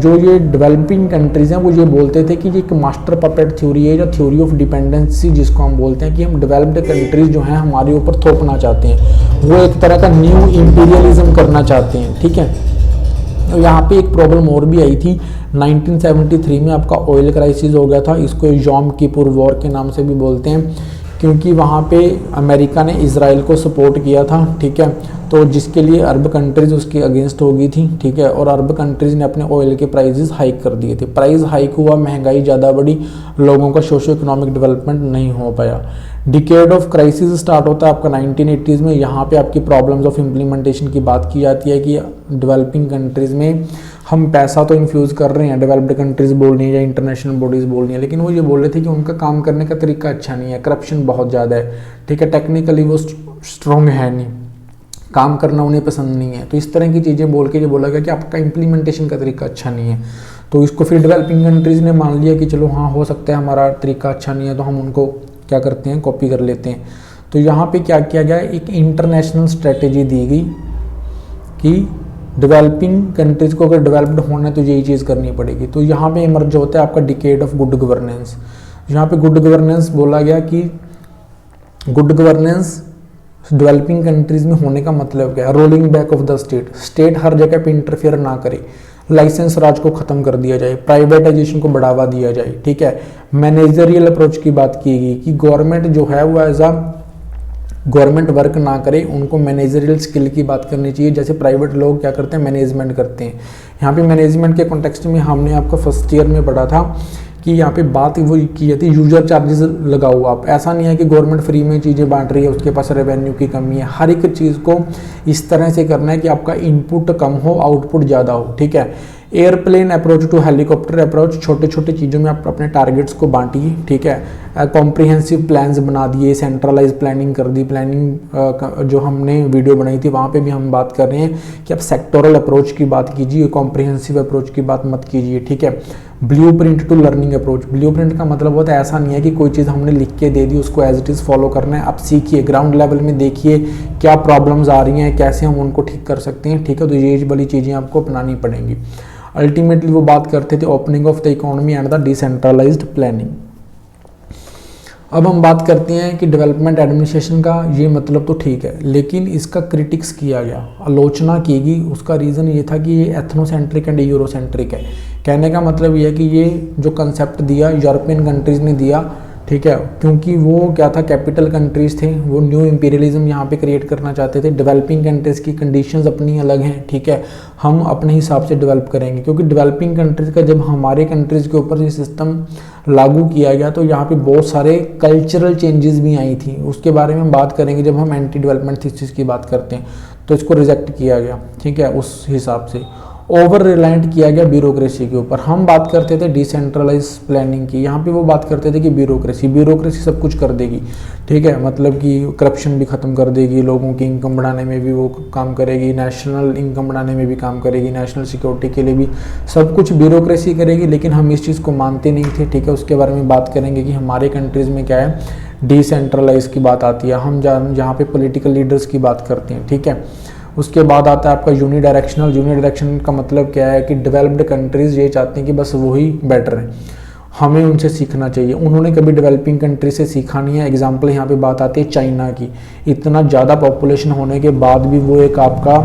जो ये डेवलपिंग कंट्रीज़ हैं वो ये बोलते थे कि ये एक मास्टर पपेट थ्योरी है, या थ्योरी ऑफ डिपेंडेंसी जिसको हम बोलते हैं, कि हम डेवलप्ड कंट्रीज़ जो हैं हमारे ऊपर थोपना चाहते हैं, वो एक तरह का न्यू इम्पीरियलिज्म करना चाहते हैं, ठीक है। तो यहाँ पे एक प्रॉब्लम और भी आई थी 1973 में, आपका ऑयल क्राइसिस हो गया था। इसको यॉम किपुर वॉर के नाम से भी बोलते हैं, क्योंकि वहाँ पे अमेरिका ने इजराइल को सपोर्ट किया था, ठीक है। तो जिसके लिए अरब कंट्रीज़ उसके अगेंस्ट हो गई थी, ठीक है। और अरब कंट्रीज़ ने अपने ऑयल के प्राइसेस हाइक कर दिए थे, प्राइस हाइक हुआ, महंगाई ज़्यादा बढ़ी, लोगों का सोशो इकोनॉमिक डेवलपमेंट नहीं हो पाया। डिकेड ऑफ क्राइसिस स्टार्ट होता है आपका 1980s में। यहाँ पे आपकी प्रॉब्लम्स ऑफ इम्प्लीमेंटेशन की बात की जाती है कि डेवलपिंग कंट्रीज़ में हम पैसा तो इन्फ्यूज़ कर रहे हैं, डेवलप्ड कंट्रीज़ बोल रही हैं या इंटरनेशनल बॉडीज़ बोल रही हैं, लेकिन वो ये बोल रहे थे कि उनका काम करने का तरीका अच्छा नहीं है, करप्शन बहुत ज़्यादा है, ठीक है, टेक्निकली वो स्ट्रॉन्ग है नहीं, काम करना उन्हें पसंद नहीं है। तो इस तरह की चीज़ें बोल के ये बोला गया कि आपका इम्प्लीमेंटेशन का तरीका अच्छा नहीं है। तो इसको फिर डेवलपिंग कंट्रीज़ ने मान लिया कि चलो हाँ, हो सकता है हमारा तरीका अच्छा नहीं है, तो हम उनको क्या करते हैं, कॉपी कर लेते हैं। तो यहाँ पे क्या किया गया, एक इंटरनेशनल स्ट्रेटेजी दी गई कि डेवलपिंग कंट्रीज़ को अगर डेवलप्ड होना है तो यही चीज़ करनी पड़ेगी। तो यहाँ पे इमर्ज होता है आपका डिकेड ऑफ गुड गवर्नेंस। यहाँ पे गुड गवर्नेंस बोला गया कि गुड गवर्नेंस डेवलपिंग कंट्रीज़ में होने का मतलब क्या है, rolling back of the state हर जगह पे इंटरफेयर ना करे, लाइसेंस राज को ख़त्म कर दिया जाए, प्राइवेटाइजेशन को बढ़ावा दिया जाए, ठीक है। मैनेजरियल अप्रोच की बात की गई कि गवर्नमेंट जो है वो एज अ गवर्नमेंट वर्क ना करे, उनको मैनेजरियल स्किल की बात करनी चाहिए। जैसे प्राइवेट लोग क्या करते हैं, मैनेजमेंट करते हैं। यहाँ पे मैनेजमेंट के कॉन्टेक्स्ट में हमने आपका फर्स्ट ईयर में पढ़ा था कि यहाँ पे बात वो की जाती है यूजर चार्जेस लगाओ आप। ऐसा नहीं है कि गवर्नमेंट फ्री में चीज़ें बांट रही है, उसके पास रेवेन्यू की कमी है। हर एक चीज़ को इस तरह से करना है कि आपका इनपुट कम हो, आउटपुट ज़्यादा हो, ठीक है। Airplane approach to helicopter approach, छोटे छोटे चीज़ों में आप अपने टारगेट्स को बांटिए, ठीक है। कॉम्प्रिहेंसिव प्लान्स बना दिए, सेंट्रलाइज प्लानिंग कर दी। प्लानिंग जो हमने वीडियो बनाई थी वहाँ पे भी हम बात कर रहे हैं कि आप सेक्टोरल अप्रोच की बात कीजिए, कॉम्प्रिहेंसिव अप्रोच की बात मत कीजिए, ठीक है। Blueprint to learning approach, blueprint का मतलब होता है ऐसा नहीं है कि कोई चीज़ हमने लिख के दे दी उसको एज इट इज़ फॉलो करना है। आप सीखिए, ग्राउंड लेवल में देखिए क्या प्रॉब्लम्स आ रही हैं, कैसे हम उनको ठीक कर सकते हैं, ठीक है। तो ये वाली चीज़ें आपको अपनानी पड़ेंगी। अल्टीमेटली वो बात करते थे opening of the economy and the decentralised planning. अब हम बात करते हैं कि डेवलपमेंट एडमिनिस्ट्रेशन का ये मतलब तो ठीक है, लेकिन इसका क्रिटिक्स किया गया, आलोचना की गई। उसका रीज़न ये था कि ये एथनोसेंट्रिक एंड यूरोसेंट्रिक है। कहने का मतलब ये है कि ये जो कंसेप्ट दिया यूरोपियन कंट्रीज़ ने दिया, ठीक है, क्योंकि वो क्या था, कैपिटल कंट्रीज़ थे, वो न्यू इंपीरियलिज्म यहाँ पे क्रिएट करना चाहते थे। डेवलपिंग कंट्रीज़ की कंडीशंस अपनी अलग हैं, ठीक है, हम अपने हिसाब से डेवलप करेंगे। क्योंकि डेवलपिंग कंट्रीज़ का जब हमारे कंट्रीज़ के ऊपर ये सिस्टम लागू किया गया तो यहाँ पे बहुत सारे कल्चरल चेंजेस भी आई थी, उसके बारे में हम बात करेंगे जब हम एंटी डेवलपमेंट थीसिस की बात करते हैं। तो इसको रिजेक्ट किया गया, ठीक है, उस हिसाब से ओवर रिलायंट किया गया ब्यूरोक्रेसी के ऊपर। हम बात करते थे डिसेंट्रलाइज प्लानिंग की, यहाँ पे वो बात करते थे कि ब्यूरोक्रेसी सब कुछ कर देगी, ठीक है, मतलब कि करप्शन भी ख़त्म कर देगी, लोगों की इनकम बढ़ाने में भी वो काम करेगी, नेशनल इनकम बढ़ाने में भी काम करेगी, नेशनल सिक्योरिटी के लिए भी सब कुछ ब्यूरोक्रेसी करेगी। लेकिन हम इस चीज़ को मानते नहीं थे, ठीक है। उसके बारे में बात करेंगे कि हमारे कंट्रीज़ में क्या है, डिसेंट्रलाइज की बात आती है, हम जहाँ पे पॉलिटिकल लीडर्स की बात करते हैं, ठीक है। उसके बाद आता है आपका यूनिडायरेक्शनल। यूनिडायरेक्शनल का मतलब क्या है कि डेवलप्ड कंट्रीज़ ये चाहती हैं कि बस वही बेटर है, हमें उनसे सीखना चाहिए। उन्होंने कभी डेवलपिंग कंट्री से सीखा नहीं है। एग्जाम्पल यहाँ पे बात आती है चाइना की। इतना ज़्यादा पॉपुलेशन होने के बाद भी वो एक आपका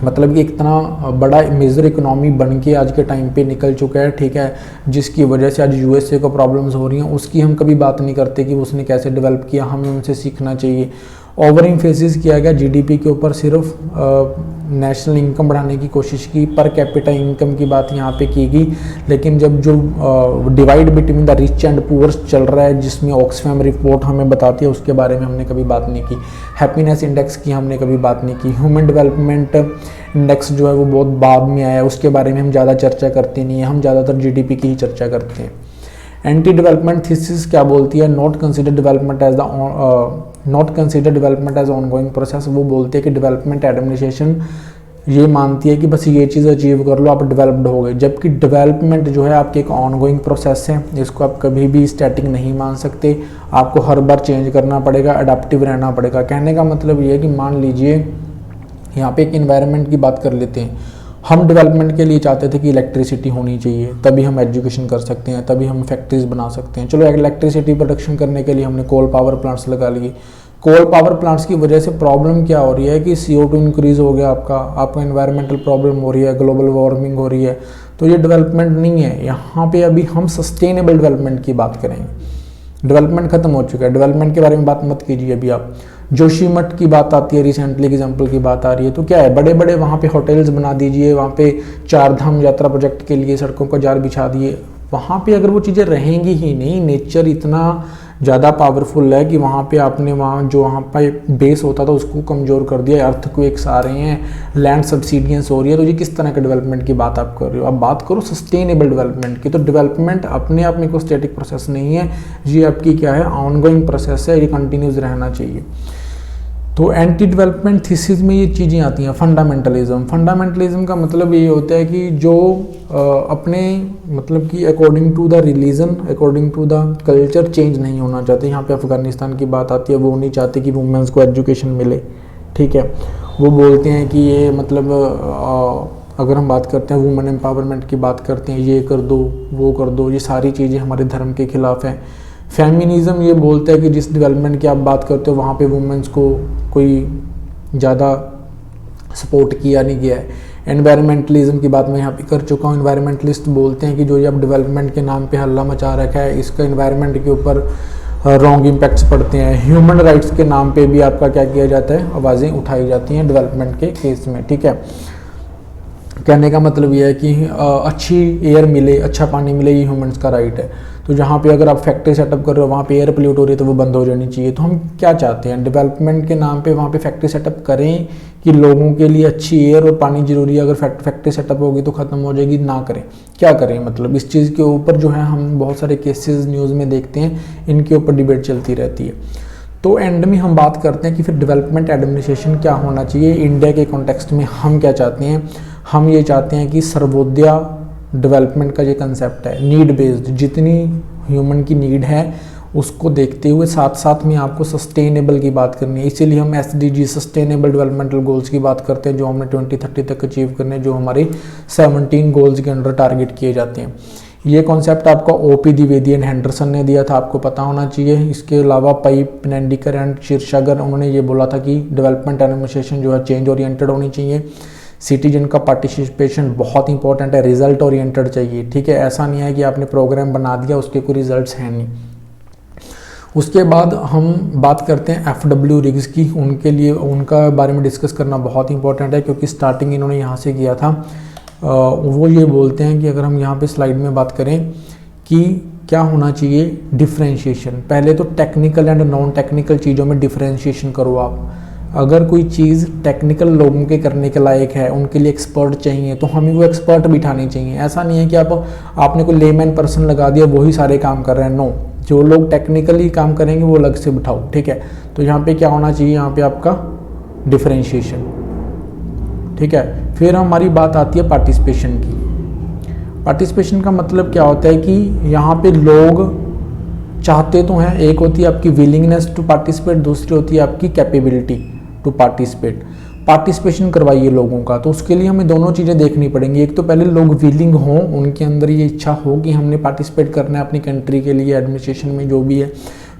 मतलब कि इतना बड़ा मेजर इकोनॉमी बन के आज के टाइम पे निकल चुका है, ठीक है, जिसकी वजह से आज यूएसए को प्रॉब्लम्स हो रही हैं। उसकी हम कभी बात नहीं करते कि उसने कैसे डेवलप किया, हमें उनसे सीखना चाहिए। ओवर एम्फेसिस किया गया जीडीपी के ऊपर, सिर्फ नेशनल इनकम बढ़ाने की कोशिश की, पर कैपिटा इनकम की बात यहाँ पे की गई। लेकिन जब जो divide between the rich and poors चल रहा है, जिसमें ऑक्सफैम रिपोर्ट हमें बताती है, उसके बारे में हमने कभी बात नहीं की। हैप्पीनेस इंडेक्स की हमने कभी बात नहीं की। ह्यूमन डेवलपमेंट इंडेक्स जो है वो बहुत बाद में आया, उसके बारे में हम ज़्यादा चर्चा करते नहीं है, हम ज़्यादातर जीडीपी की ही चर्चा करते हैं। एंटी डेवलपमेंट थीसिस क्या बोलती है, not consider development as ongoing process. वो बोलते हैं कि डेवलपमेंट एडमिनिस्ट्रेशन ये मानती है कि बस ये चीज़ अचीव कर लो, आप डेवलप्ड हो गए। जबकि डेवलपमेंट जो है आपकी एक ऑनगोइंग प्रोसेस है, इसको आप कभी भी स्टैटिक नहीं मान सकते, आपको हर बार चेंज करना पड़ेगा, अडेप्टिव रहना पड़ेगा। कहने का मतलब ये है कि मान लीजिए यहाँ पे एक इन्वायरमेंट की बात कर लेते हैं, हम डेवलपमेंट के लिए चाहते थे कि इलेक्ट्रिसिटी होनी चाहिए, तभी हम एजुकेशन कर सकते हैं, तभी हम फैक्ट्रीज बना सकते हैं। चलो इलेक्ट्रिसिटी प्रोडक्शन करने के लिए हमने कोल पावर प्लांट्स लगा लिए। कोल पावर प्लांट्स की वजह से प्रॉब्लम क्या हो रही है कि CO2 इंक्रीज हो गया, आपका एनवायरमेंटल प्रॉब्लम हो रही है, ग्लोबल वार्मिंग हो रही है। तो ये डेवलपमेंट नहीं है। यहाँ पे अभी हम सस्टेनेबल डेवलपमेंट की बात करेंगे। डेवलपमेंट खत्म हो चुका है, डेवलपमेंट के बारे में बात मत कीजिए अभी आप। जोशीमठ की बात आती है, रिसेंटली एग्जाम्पल की बात आ रही है, तो क्या है, बड़े बड़े वहाँ पे होटल्स बना दीजिए, वहाँ पे 4 धाम यात्रा प्रोजेक्ट के लिए सड़कों का जाल बिछा दिए। वहाँ पे अगर वो चीज़ें रहेंगी ही नहीं, नेचर इतना ज़्यादा पावरफुल है कि वहाँ पे आपने वहाँ पे बेस होता था उसको कमज़ोर कर दिया, अर्थक्वेक्स आ रहे हैं, लैंड सब्सिडियंस हो रही है। तो ये किस तरह के डेवलपमेंट की बात आप कर रहे हो? आप बात करो सस्टेनेबल डेवलपमेंट की। तो डेवलपमेंट अपने आप में कोई स्टैटिक प्रोसेस नहीं है, ये आपकी क्या है, ऑनगोइंग प्रोसेस है, ये कंटिन्यूस रहना चाहिए। तो एंटी डेवलपमेंट थीसिस में ये चीज़ें आती हैं। फंडामेंटलिज्म का मतलब ये होता है कि जो अपने मतलब कि according to the religion, according to the culture change नहीं होना चाहते। यहाँ पे अफगानिस्तान की बात आती है, वो नहीं चाहते कि वुमेन्स को एजुकेशन मिले, ठीक है। वो बोलते हैं कि ये मतलब अगर हम बात करते हैं वुमेन एम्पावरमेंट की बात करते हैं, ये कर दो, वो कर दो, ये सारी चीज़ें हमारे धर्म के खिलाफ हैं। फेमिनिज्म ये बोलता है कि जिस डेवलपमेंट की आप बात करते हो वहाँ पे वुमेन्स को कोई ज़्यादा सपोर्ट किया नहीं गया है। एनवायरमेंटलिज्म की बात मैं यहाँ पे कर चुका हूँ। एनवायरमेंटलिस्ट बोलते हैं कि जो ये अब डेवलपमेंट के नाम पे हल्ला मचा रखा है, इसका एनवायरमेंट के ऊपर रॉन्ग इम्पैक्ट्स पड़ते हैं। ह्यूमन राइट्स के नाम पे भी आपका क्या किया जाता है, आवाज़ें उठाई जाती हैं डेवलपमेंट के केस में, ठीक है। कहने का मतलब ये है कि अच्छी एयर मिले, अच्छा पानी मिले, ये ह्यूमंस का राइट है। तो जहाँ पे अगर आप फैक्ट्री सेटअप कर रहे हो वहाँ पे एयर पोल्यूट हो रही है तो वो बंद हो जानी चाहिए। तो हम क्या चाहते हैं, डेवलपमेंट के नाम पे वहाँ पे फैक्ट्री सेटअप करें कि लोगों के लिए अच्छी एयर और पानी जरूरी है, अगर फैक्ट्री सेटअप होगी तो ख़त्म हो जाएगी, ना करें। क्या करें, मतलब इस चीज़ के ऊपर जो है हम बहुत सारे केसेस न्यूज़ में देखते हैं, इनके ऊपर डिबेट चलती रहती है। तो एंड में हम बात करते हैं कि फिर डेवलपमेंट एडमिनिस्ट्रेशन क्या होना चाहिए इंडिया के कॉन्टेक्स्ट में। हम क्या चाहते हैं, हम ये चाहते हैं कि सर्वोदय डेवलपमेंट का ये कंसेप्ट है, नीड बेस्ड, जितनी ह्यूमन की नीड है उसको देखते हुए साथ साथ में आपको सस्टेनेबल की बात करनी है। इसीलिए हम SDG सस्टेनेबल डेवलपमेंटल गोल्स की बात करते हैं, जो हमने 2030 तक अचीव करने हैं, जो हमारे 17 गोल्स के अंडर टारगेट किए जाते हैं। ये कॉन्सेप्ट आपका OP द्विवेदी एंड हेंडरसन ने दिया था, आपको पता होना चाहिए। इसके अलावा पाइप नेंडिकर एंड क्षीरसागर, उन्होंने ये बोला था कि डेवलपमेंट एडमिनिस्ट्रेशन जो है चेंज ओरिएंटेड होनी चाहिए, सिटीजन का पार्टिसिपेशन बहुत इंपॉर्टेंट है, रिजल्ट ओरिएंटेड चाहिए, ठीक है। ऐसा नहीं है कि आपने प्रोग्राम बना दिया उसके कोई रिजल्ट्स हैं नहीं। उसके बाद हम बात करते हैं FW रिग्स की, उनके लिए उनका बारे में डिस्कस करना बहुत इंपॉर्टेंट है, क्योंकि स्टार्टिंग इन्होंने यहाँ से किया था। वो ये बोलते हैं कि अगर हम यहाँ पे स्लाइड में बात करें कि क्या होना चाहिए, डिफ्रेंशिएशन। पहले तो टेक्निकल एंड नॉन टेक्निकल चीज़ों में डिफ्रेंशिएशन करो आप। अगर कोई चीज़ टेक्निकल लोगों के करने के लायक है, उनके लिए एक्सपर्ट चाहिए, तो हमें वो एक्सपर्ट बिठाने चाहिए। ऐसा नहीं है कि आपने कोई लेमैन पर्सन लगा दिया वही सारे काम कर रहे हैं, नो। जो लोग टेक्निकली काम करेंगे वो अलग से बिठाओ, ठीक है। तो यहाँ पे क्या होना चाहिए, यहाँ पे आपका डिफरेंशिएशन, ठीक है। फिर हमारी बात आती है पार्टिसिपेशन की। पार्टिसिपेशन का मतलब क्या होता है कि यहाँ पे लोग चाहते तो हैं, एक होती है आपकी विलिंगनेस टू पार्टिसिपेट, दूसरी होती है आपकी कैपेबिलिटी टू पार्टिसिपेट। पार्टिसिपेशन करवाइए लोगों का, तो उसके लिए हमें दोनों चीज़ें देखनी पड़ेंगी। एक तो पहले लोग विलिंग हों, उनके अंदर ये इच्छा हो कि हमने पार्टिसिपेट करना है अपनी कंट्री के लिए, एडमिनिस्ट्रेशन में जो भी है।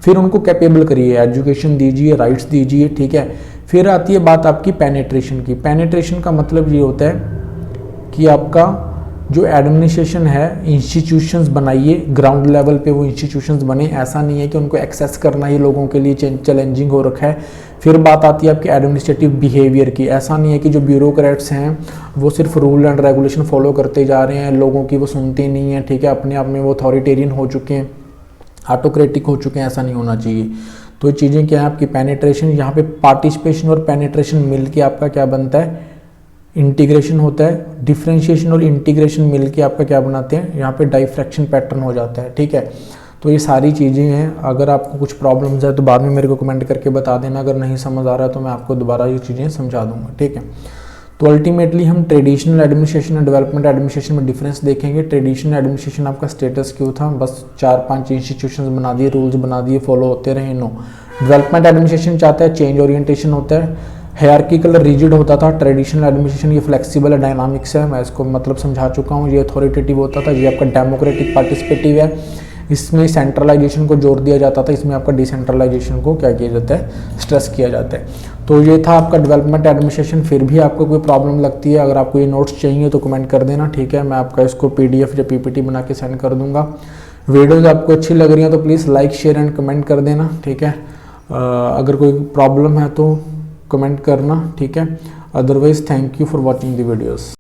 फिर उनको कैपेबल करिए, एजुकेशन दीजिए, राइट्स दीजिए, ठीक है। फिर आती है बात आपकी पेनिट्रेशन की। पेनिट्रेशन का मतलब ये होता है कि आपका जो एडमिनिस्ट्रेशन है, इंस्टीट्यूशंस बनाइए, ग्राउंड लेवल पे वो इंस्टीट्यूशंस बने। ऐसा नहीं है कि उनको एक्सेस करना ही लोगों के लिए चैलेंजिंग हो रखा है। फिर बात आती है आपकी एडमिनिस्ट्रेटिव बिहेवियर की। ऐसा नहीं है कि जो ब्यूरोक्रेट्स हैं वो सिर्फ रूल एंड रेगुलेशन फॉलो करते जा रहे हैं, लोगों की वो सुनते नहीं हैं, ठीक है। अपने आप में वो अथॉरिटेरियन हो चुके हैं, ऑटोक्रेटिक हो चुके हैं, ऐसा नहीं होना चाहिए। तो ये चीज़ें क्या है आपकी पेनिट्रेशन, यहाँ पे पार्टिसिपेशन और पेनिट्रेशन मिल के आपका क्या बनता है, इंटीग्रेशन होता है। डिफरेंशिएशन और इंटीग्रेशन मिलके आपका क्या बनाते हैं, यहाँ पे डाइफ्रैक्शन पैटर्न हो जाता है, ठीक है। तो ये सारी चीज़ें हैं। अगर आपको कुछ प्रॉब्लम्स है तो बाद में मेरे को कमेंट करके बता देना, अगर नहीं समझ आ रहा है तो मैं आपको दोबारा ये चीज़ें समझा दूंगा, ठीक है। तो अल्टीमेटली हम ट्रेडिशनल एडमिनिस्ट्रेशन और डेवलपमेंट एडमिनिस्ट्रेशन में डिफरेंस देखेंगे। ट्रेडिशनल एडमिनिस्ट्रेशन आपका स्टेटस क्यों था, बस 4-5 इंस्टीट्यूशंस बना दिए, रूल्स बना दिए, फॉलो होते रहे, नो। डेवलपमेंट एडमिनिस्ट्रेशन चाहता है चेंज ओरिएंटेशन होता है, हायरार्किकल रिजिड होता था। ट्रेडिशनल एडमिनिस्ट्रेशन ये फ्लेक्सिबल है, डायनामिक्स है, मैं इसको मतलब समझा चुका हूँ। ये अथॉरिटेटिव होता था, ये आपका डेमोक्रेटिक पार्टिसिपेटिव है। इसमें सेंट्रलाइजेशन को जोर दिया जाता था, इसमें आपका डिसेंट्रलाइजेशन को क्या किया जाता है, स्ट्रेस किया जाता है। तो ये था आपका डेवलपमेंट एडमिनिस्ट्रेशन। फिर भी आपको कोई प्रॉब्लम लगती है, अगर आपको ये नोट्स चाहिए तो कमेंट कर देना, ठीक है। मैं आपका इसको PDF या PPT बना के सेंड कर दूंगा। वीडियोज़ आपको अच्छी लग रही हैं तो please like, share and comment कर देना, ठीक है। अगर कोई प्रॉब्लम है तो कमेंट करना, ठीक है। Otherwise thank you for watching the videos.